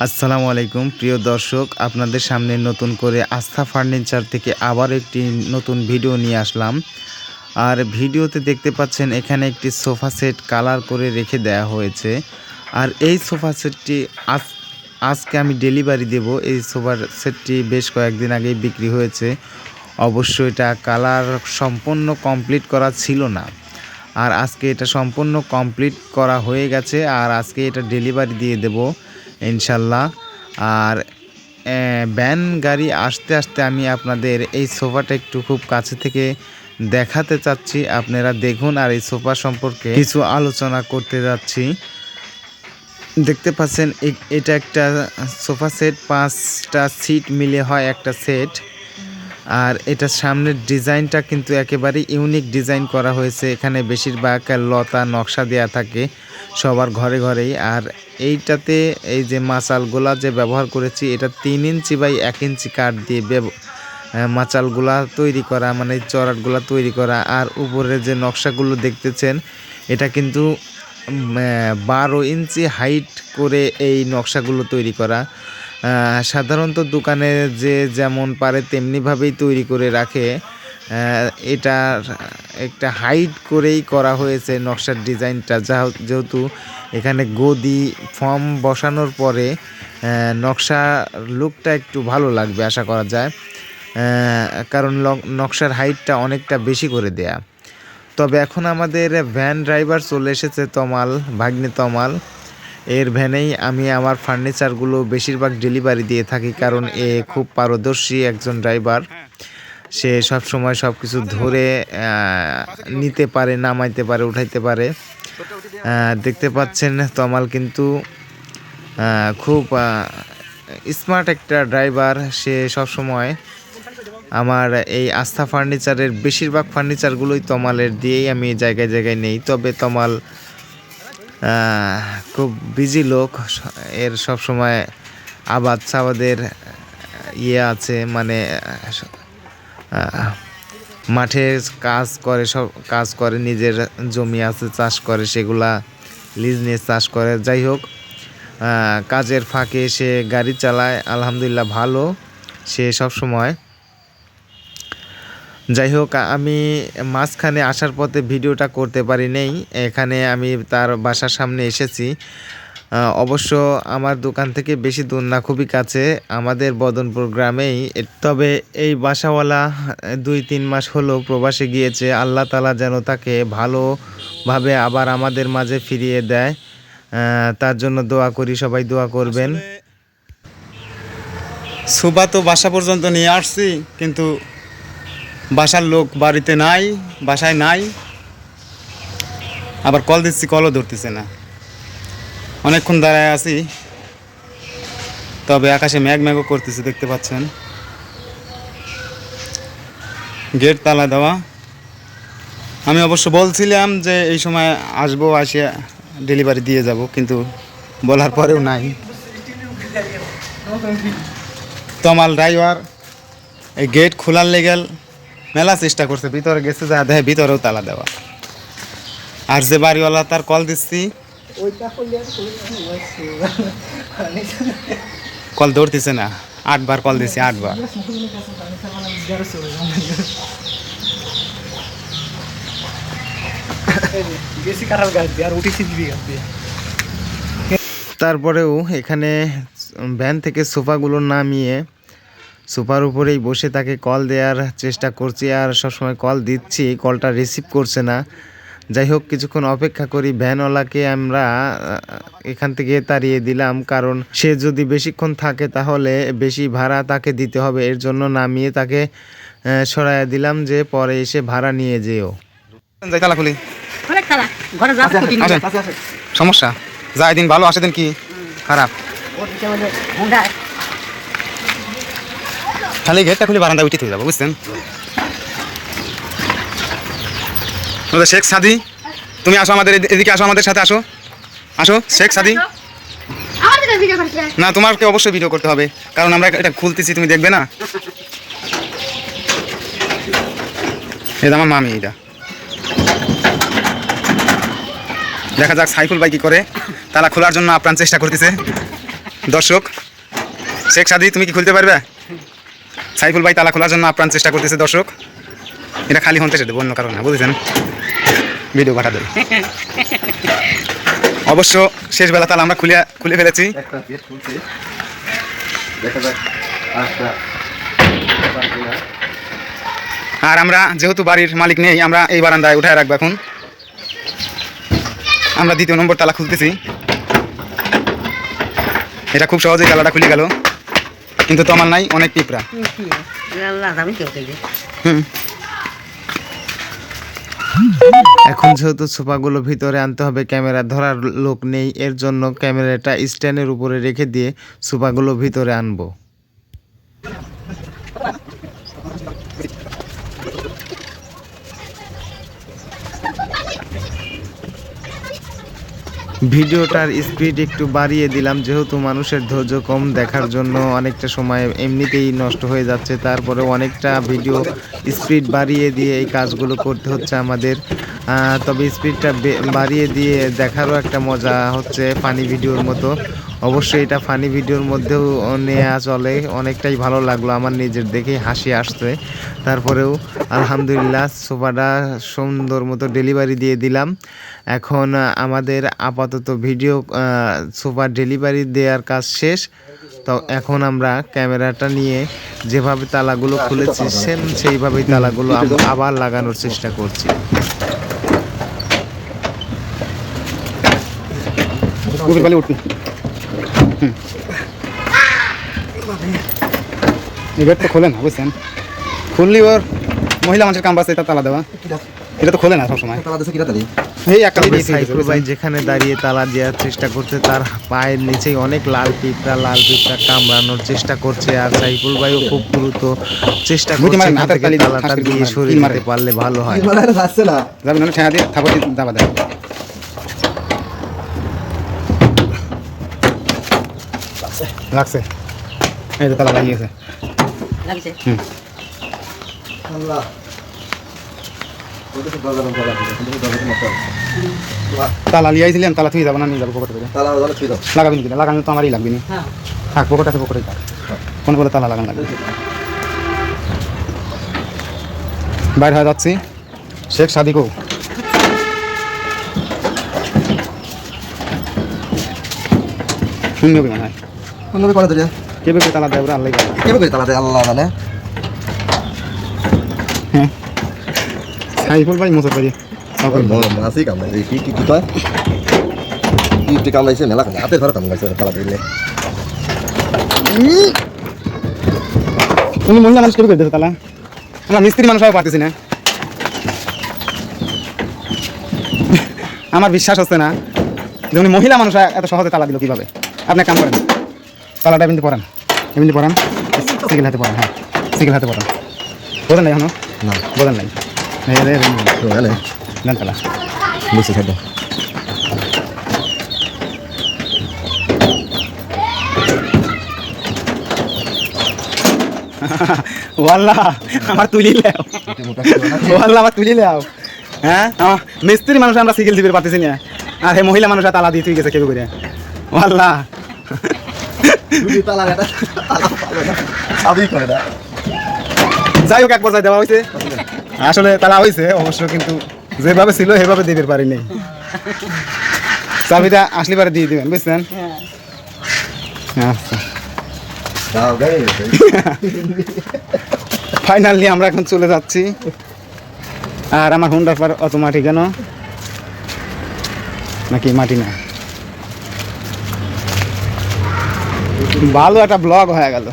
আসসালামু আলাইকুম প্রিয় দর্শক, আপনাদের সামনে নতুন করে আস্থা ফার্নিচার থেকে আবার একটি নতুন ভিডিও নিয়ে আসলাম। আর ভিডিওতে দেখতে পাচ্ছেন এখানে একটি সোফা সেট কালার করে রেখে দেওয়া হয়েছে। আর এই সোফা সেটটি আজকে আমি ডেলিভারি দেব। এই সোফা সেটটি বেশ কয়েকদিন আগেই বিক্রি হয়েছে। অবশ্য এটা কালার সম্পূর্ণ কমপ্লিট করা ছিল না, আর আজকে এটা সম্পূর্ণ কমপ্লিট করা হয়ে গেছে। আর আজকে এটা ডেলিভারি দিয়ে দেব ইনশাল্লাহ। আর ভ্যান গাড়ি আসতে আসতে আমি আপনাদের এই সোফাটা একটু খুব কাছে থেকে দেখাতে চাচ্ছি, আপনারা দেখুন। আর এই সোফা সম্পর্কে কিছু আলোচনা করতে যাচ্ছি। দেখতে পাচ্ছেন এটা একটা সোফা সেট, 5টা সিট মিলে হয় একটা সেট। আর এটার সামনের ডিজাইনটা কিন্তু একেবারে ইউনিক ডিজাইন করা হয়েছে। এখানে বেশিরভাগ লতা নকশা দেওয়া থাকে সবার ঘরে ঘরেই। আর এইটাতে এই যে মাচালগুলা যে ব্যবহার করেছি, এটা 3 ইঞ্চি বাই 1 ইঞ্চি কাঠ দিয়ে মাচালগুলা তৈরি করা, মানে চড়াটগুলা তৈরি করা। আর উপরে যে নকশাগুলো দেখতেছেন, এটা কিন্তু 12 ইঞ্চি হাইট করে এই নকশাগুলো তৈরি করা। সাধারণত দোকানে যে যেমন পারে তেমনিভাবেই তৈরি করে রাখে। এটার একটা হাইট করেই করা হয়েছে নকশার ডিজাইনটা। যেহেতু এখানে গদি ফর্ম বসানোর পরে নকশা লুকটা একটু ভালো লাগবে আশা করা যায়, কারণ নকশার হাইটটা অনেকটা বেশি করে দেয়া। তবে এখন আমাদের ভ্যান ড্রাইভার চলে এসেছে, তমাল, ভাগ্নে তমাল। এর ভ্যানেই আমি আমার ফার্নিচারগুলো বেশিরভাগ ডেলিভারি দিয়ে থাকি, কারণ এ খুব পারদর্শী একজন ড্রাইভার। সে সব সময় সব কিছু ধরে নিতে পারে, নামাইতে পারে, উঠাইতে পারে। দেখতে পাচ্ছেন তমাল কিন্তু খুব স্মার্ট একটা ড্রাইভার। সে সব সময় আমার এই আস্থা ফার্নিচারের বেশিরভাগ ফার্নিচারগুলোই তমালের দিয়েই আমি জায়গায় জায়গায় নেই। তবে তমাল খুব বিজি লোক, এর সব সময় আবাদ সাবাদের আছে, মানে মাঠে কাজ করে, নিজের জমি আছে চাষ করে, সেগুলা লিজ নিয়ে চাষ করে। যাই হোক, কাজের ফাঁকে সে গাড়ি চালায়, আলহামদুলিল্লাহ ভালো সে সব সময়। যাই হোক, আমি মাঝখানে আসার পথে ভিডিওটা করতে পারি নেই। এখানে আমি তার বাসার সামনে এসেছি। অবশ্য আমার দোকান থেকে বেশি দূর না, খুবই কাছে, আমাদের বদনপুর গ্রামেই। তবে এই বাসাওয়ালা 2-3 মাস হলো প্রবাসে গিয়েছে। আল্লাহ তাআলা যেন তাকে ভালোভাবে আবার আমাদের মাঝে ফিরিয়ে দেয়, তার জন্য দোয়া করি, সবাই দোয়া করবেন। সুবা তো বাসা পর্যন্ত নিয়ে আসছি, কিন্তু বাসার লোক বাড়িতে নাই, বাসায় নাই। আবার কল দিচ্ছি, কলও ধরতেছে না। অনেকক্ষণ দাঁড়ায় আছি, তবে আকাশে মেঘও করতেছে, দেখতে পাচ্ছেন। গেট তালা দেওয়া। আমি অবশ্য বলছিলাম যে এই সময় আসবো, আসিয়া ডেলিভারি দিয়ে যাব, কিন্তু বলার পরেও নাই। তমাল ড্রাইভার এই গেট খোলার লেগেল মেলা চেষ্টা করছে, ভিতরে গেছে, যা দেখে ভিতরেও তালা দেওয়া। আর যে বাড়িওয়ালা তার কল দিচ্ছি, কল ধরতেছে না। 8 বার কল দিছি, 8 বার। তারপরেও এখানে ভ্যান থেকে সোফাগুলো নামিয়ে সোফার উপরেই বসে তাকে কল দেওয়ার চেষ্টা করছি। আর সবসময় কল দিচ্ছি, কলটা রিসিভ করছে না। যাই হোক, কিছুক্ষণ অপেক্ষা করি। ভ্যানওয়ালাকে আমরা এখান থেকে তাড়িয়ে দিলাম, কারণ সে যদি বেশিক্ষণ থাকে তাহলে বেশি ভাড়া তাকে দিতে হবে। এর জন্য নামিয়ে তাকে সরাইয়া দিলাম যে পরে এসে ভাড়া নিয়ে যেও। তালা খুলি, সমস্যা যায় দিন ভালো, আসে দিন কি খারাপ। খালি গেটটা খুলে বারান্দা উঠে যাবো, বুঝছেন। শেখ সাদি, তুমি আসো আমাদের এদিকে, আসো আমাদের সাথে, আসো আসো শেখ সাদি। না, তোমাকে অবশ্যই ভিডিও করতে হবে, কারণ আমরা এটা খুলতেছি, তুমি দেখবে না। এটা আমার মামি, এটা দেখা যাক সাইফুল ভাই কি করে। তালা খোলার জন্য আপ্রাণ চেষ্টা করতেছে। দর্শক, শেখ সাদি তুমি কি খুলতে পারবে? সাইফুল ভাই তালা খোলার জন্য আপ্রাণ চেষ্টা করতেছে। দর্শক, এটা খালি হতে দেবো, অন্য কারণ না, বুঝেছেন? ভিডিও পাঠা দেবে। অবশ্য শেষ বেলা তালা আমরা খুলে ফেলেছি। আর আমরা যেহেতু বাড়ির মালিক নেই, আমরা এই বারান্দায় উঠায় রাখবো। এখন আমরা দ্বিতীয় নম্বর তালা খুলতেছি। এটা খুব সহজেই তালাটা খুলে গেল, কিন্তু তমাল নাই, অনেক পিঁপড়া। এখন যেহেতু সোফাগুলো ভিতরে আনতে হবে, ক্যামেরা ধরার লোক নেই, এর জন্য ক্যামেরাটা স্ট্যান্ডের উপরে রেখে দিয়ে সোফাগুলো ভিতরে আনবো। ভিডিওটার স্পিড একটু বাড়িয়ে দিলাম, যেহেতু মানুষের ধৈর্য কম, দেখার জন্য অনেকটা সময় এমনিতেই নষ্ট হয়ে যাচ্ছে। তারপরে অনেকটা ভিডিও স্পিড বাড়িয়ে দিয়ে এই কাজগুলো করতে হচ্ছে আমাদের। তবে স্পিডটা বাড়িয়ে দিয়ে দেখারও একটা মজা হচ্ছে, ফানি ভিডিওর মতো। অবশ্যই এটা ফানি ভিডিওর মধ্যেও নেওয়া চলে। অনেকটাই ভালো লাগলো আমার নিজের দেখেই হাসি আসছে। তারপরেও আলহামদুলিল্লাহ সোফাটা সুন্দর মতো ডেলিভারি দিয়ে দিলাম। এখন আমাদের আপাতত ভিডিও সোফা ডেলিভারি দেওয়ার কাজ শেষ। তো এখন আমরা ক্যামেরাটা নিয়ে যেভাবে তালাগুলো খুলেছি সেম সেইভাবেই তালাগুলো আবার লাগানোর চেষ্টা করছি। এবার তো খোলে না, বুঝছেন? খুললি ওর মহিলা মানুষের কাম বাসে, এটা তালা দেওয়া, এটা তো খোলে না সবসময়। সাইফুল ভাই যেখানে দাঁড়িয়ে তালা দেওয়ার চেষ্টা করছে, তার পায়ের নিচেই অনেক লাল পিঁপড়া কামড়ানোর চেষ্টা করছে। আর সাইফুল ভাইও খুব দ্রুত চেষ্টা করছে এখান থেকে তালাটা দিয়ে সরিয়ে দিতে পারলে ভালো হয়। লাগছে, এই তো তালা লাগিয়েছে। তালা লিয়াইছিলাম, তালা থুই যাবো না, নিয়ে যাবো পকেটে করে। লাগাবি না, লাগানো তো আমারই লাগবে না। থাক, পকেট আছে, পকেটে থাক। কোন বলে তালা লাগানো লাগবে? বাইর হয়ে যাচ্ছি শেখ সাদিকও। শুনবি মনে হয় কেবে তালা দেয়, আল্লাহ জানে। হ্যাঁ, সাইফুল ভাই মোচর পারি কামাইছে মেলা হাতের ধরে কামাইছে তালা দিলে। তুমি মহিলা মানুষ কেবে করে দিতে তালা? আমরা মিস্ত্রি মানুষ পারতেছি না। আমার বিশ্বাস হচ্ছে না যে উনি মহিলা মানুষ এত সহজে তালা দিল কিভাবে। আপনি কাম করেন, তালাটা এমনি পড়ান, এমনি পড়ান, সিগেল হাতে পড়ান। হ্যাঁ, সিগেল হাতে পড়ান। বোঝেন নাই এখনো? না বোঝেন নাই। নেন তালা, বুঝছি খাদ্য। ওয়াল্লাহ আমার তুলি লেও, ওয়াল্লাহ আমার তুলি লেও। হ্যাঁ, আমার মিস্ত্রি মানুষ আমরা সিগেল দিবে পারতেছি না, আর হে মহিলা মানুষ তালা দিয়ে তুই গেছে কেউ করে। ওয়াল্লাহ যাই হোক, এক পর্যায়ে দেওয়া হয়েছে। আসলে তালা হয়েছে অবশ্য, কিন্তু যেভাবে ছিল সেভাবে দিতে পারিনি। চাবিটা আসলে পরে দিয়ে দিবেন, বুঝছেন? আচ্ছা, ফাইনালি আমরা এখন চলে যাচ্ছি। আর আমার হুন্ডার পর অত মাটি কেন, নাকি মাটি না? ভালো একটা ব্লগ হয়ে গেল।